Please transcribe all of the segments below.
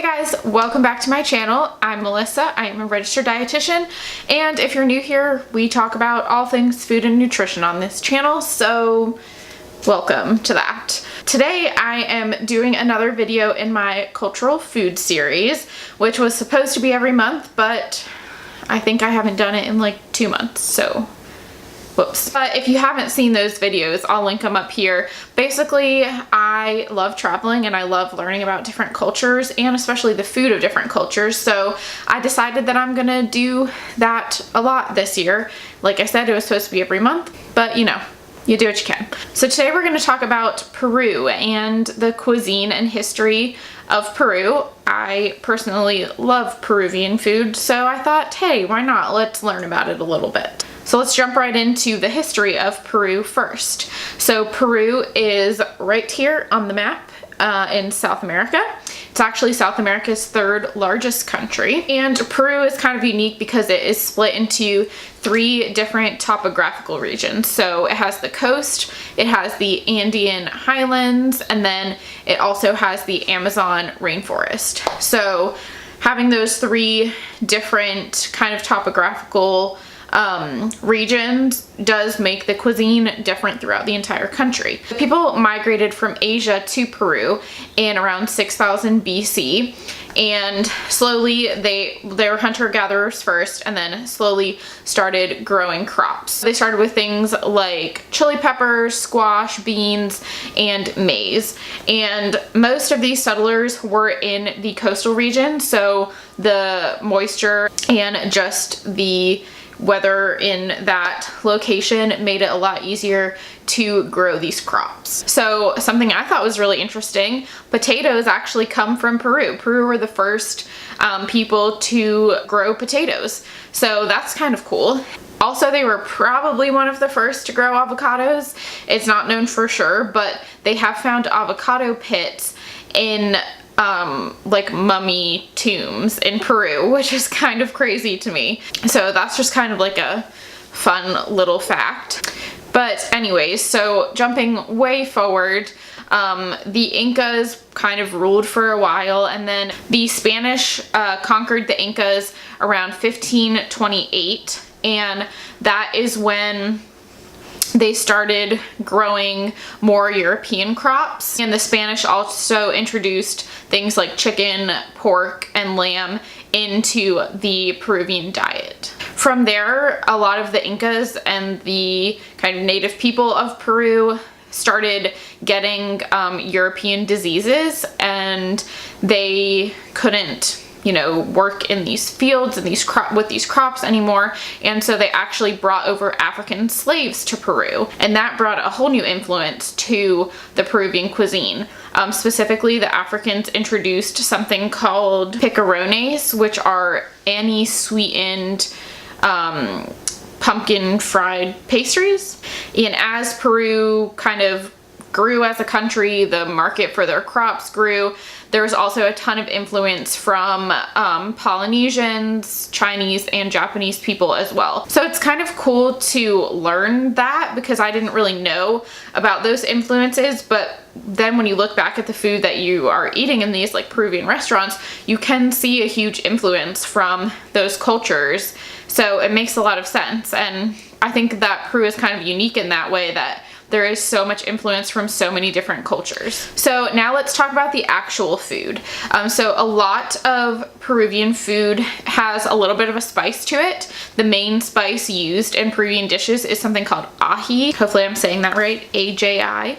guys, welcome back to my channel. I'm Melissa. I am a registered dietitian, and if you're new here, we talk about all things food and nutrition on this channel, so welcome to that. Today I am doing another video in my cultural food series, which was supposed to be every month, but I think I haven't done it in like 2 months, so whoops. But if you haven't seen those videos, I'll link them up here. Basically, I love traveling and I love learning about different cultures and especially the food of different cultures. So I decided that I'm gonna do that a lot this year. Like I said, it was supposed to be every month, but you know, you do what you can. So today we're gonna talk about Peru and the cuisine and history of Peru. I personally love Peruvian food, so I thought, hey, why not? Let's learn about it a little bit. So let's jump right into the history of Peru first. So Peru is right here on the map in South America. It's actually South America's third largest country. And Peru is kind of unique because it is split into 3 different topographical regions. So it has the coast, it has the Andean highlands, and then it also has the Amazon rainforest. So having those 3 different kind of topographical regions does make the cuisine different throughout the entire country. People migrated from Asia to Peru in around 6000 BC, and slowly they were hunter-gatherers first and then slowly started growing crops. They started with things like chili peppers, squash, beans, and maize. And most of these settlers were in the coastal region, so the moisture and just the weather in that location made it a lot easier to grow these crops. So something I thought was really interesting, potatoes actually come from Peru. Peru were the first people to grow potatoes. So that's kind of cool. Also, they were probably one of the first to grow avocados. It's not known for sure, but they have found avocado pits in like mummy tombs in Peru, which is kind of crazy to me. So that's just kind of like a fun little fact. But anyways, so jumping way forward, the Incas kind of ruled for a while, and then the Spanish conquered the Incas around 1528, and that is when they started growing more European crops. And the Spanish also introduced things like chicken, pork, and lamb into the Peruvian diet. From there, a lot of the Incas and the kind of native people of Peru started getting European diseases, and they couldn't, you know, work in these fields and with these crops anymore, and so they actually brought over African slaves to Peru, and that brought a whole new influence to the Peruvian cuisine. Specifically, the Africans introduced something called picarones, which are anise-sweetened pumpkin fried pastries. And as Peru kind of grew as a country, the market for their crops grew. There was also a ton of influence from Polynesians, Chinese, and Japanese people as well. So it's kind of cool to learn that because I didn't really know about those influences, but then when you look back at the food that you are eating in these like Peruvian restaurants, you can see a huge influence from those cultures. So it makes a lot of sense, and I think that Peru is kind of unique in that way, that there is so much influence from so many different cultures. So now let's talk about the actual food. So a lot of Peruvian food has a little bit of a spice to it. The main spice used in Peruvian dishes is something called ají. Hopefully I'm saying that right, A-J-I.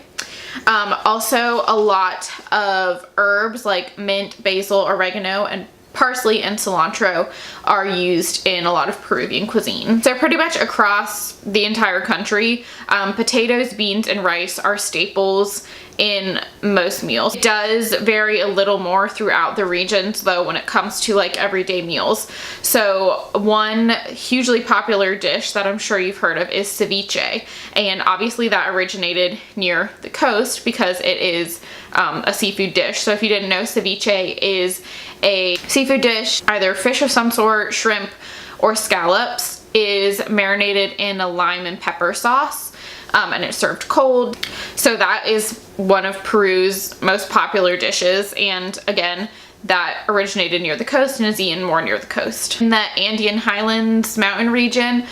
Also a lot of herbs like mint, basil, oregano, and parsley and cilantro are used in a lot of Peruvian cuisine. So pretty much across the entire country, potatoes, beans, and rice are staples in most meals. It does vary a little more throughout the regions though when it comes to like everyday meals. So one hugely popular dish that I'm sure you've heard of is ceviche, and obviously that originated near the coast because it is a seafood dish. So if you didn't know, ceviche is a seafood dish, either fish of some sort, shrimp, or scallops, is marinated in a lime and pepper sauce. And it's served cold. So that is one of Peru's most popular dishes, and again, that originated near the coast and is eaten more near the coast. In the Andean Highlands mountain region,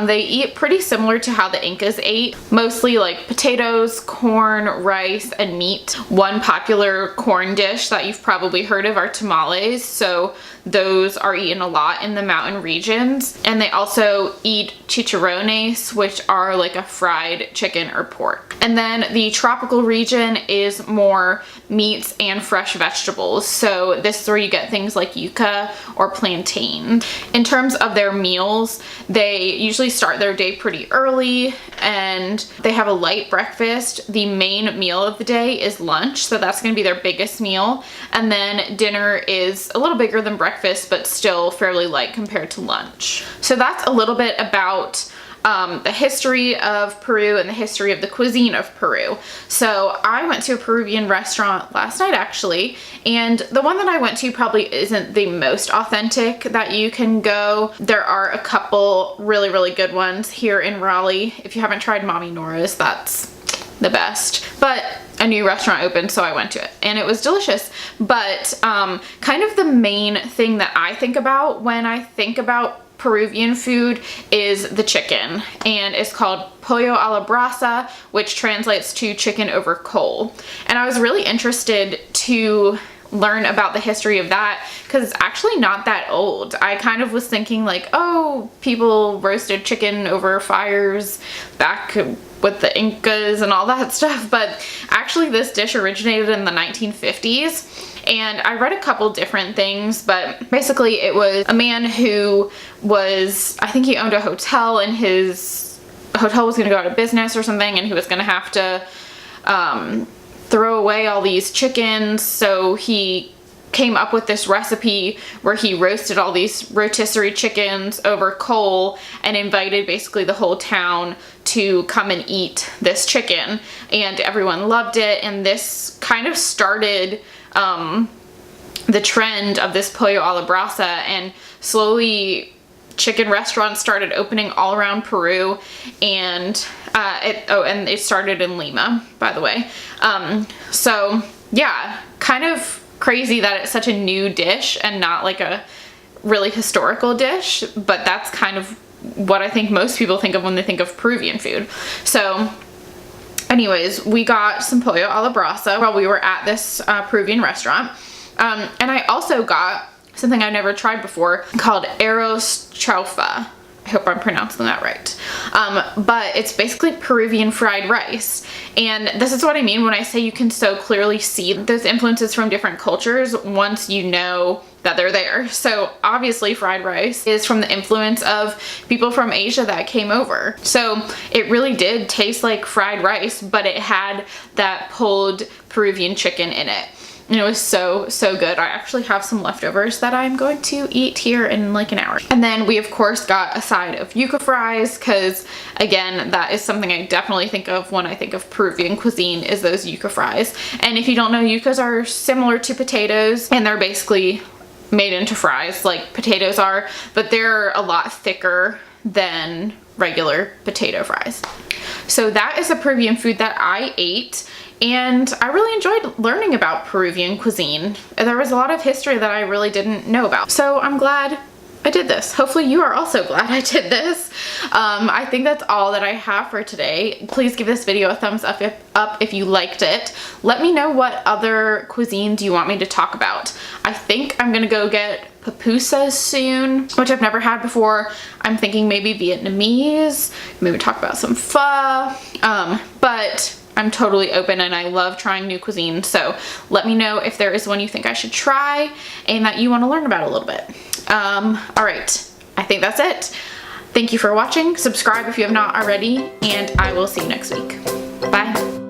they eat pretty similar to how the Incas ate, mostly like potatoes, corn, rice, and meat. One popular corn dish that you've probably heard of are tamales, so those are eaten a lot in the mountain regions. And they also eat chicharrones, which are like a fried chicken or pork. And then the tropical region is more meats and fresh vegetables. So this is where you get things like yuca or plantain. In terms of their meals, they usually start their day pretty early and they have a light breakfast. The main meal of the day is lunch, so that's going to be their biggest meal. And then dinner is a little bigger than breakfast, but still fairly light compared to lunch. So that's a little bit about the history of Peru and the history of the cuisine of Peru. So I went to a Peruvian restaurant last night actually, and the one that I went to probably isn't the most authentic that you can go. There are a couple really good ones here in Raleigh. If you haven't tried Mommy Nora's, that's the best. But a new restaurant opened, so I went to it and it was delicious. But kind of the main thing that I think about when I think about Peruvian food is the chicken, and it's called pollo a la brasa, which translates to chicken over coal. And I was really interested to learn about the history of that because it's actually not that old. I kind of was thinking like, oh, people roasted chicken over fires back with the Incas and all that stuff, but actually this dish originated in the 1950s. And I read a couple different things, but basically it was a man who was, I think he owned a hotel, and his hotel was going to go out of business or something, and he was going to have to throw away all these chickens. So he came up with this recipe where he roasted all these rotisserie chickens over coal and invited basically the whole town to come and eat this chicken, and everyone loved it. And this kind of started the trend of this pollo a la brasa, and slowly chicken restaurants started opening all around Peru, and it started in Lima, by the way. So yeah, kind of crazy that it's such a new dish and not like a really historical dish, but that's kind of what I think most people think of when they think of Peruvian food. So anyways, we got some pollo a la brasa while we were at this Peruvian restaurant. And I also got something I've never tried before called arroz chaufa. I hope I'm pronouncing that right. But it's basically Peruvian fried rice. And this is what I mean when I say you can so clearly see those influences from different cultures once you know that they're there. So obviously fried rice is from the influence of people from Asia that came over. So it really did taste like fried rice, but it had that pulled Peruvian chicken in it. And it was so good. I actually have some leftovers that I'm going to eat here in like an hour. And then we of course got a side of yuca fries, because again, that is something I definitely think of when I think of Peruvian cuisine, is those yuca fries. And if you don't know, yucas are similar to potatoes, and they're basically made into fries like potatoes are, but they're a lot thicker than regular potato fries. So that is the Peruvian food that I ate. And I really enjoyed learning about Peruvian cuisine. There was a lot of history that I really didn't know about. So I'm glad I did this. Hopefully you are also glad I did this. I think that's all that I have for today. Please give this video a thumbs up if you liked it. Let me know what other cuisine do you want me to talk about. I think I'm gonna go get pupusas soon, which I've never had before. I'm thinking maybe Vietnamese, maybe talk about some pho, but I'm totally open and I love trying new cuisine. So let me know if there is one you think I should try and that you want to learn about a little bit. All right, I think that's it. Thank you for watching. Subscribe if you have not already, and I will see you next week. Bye.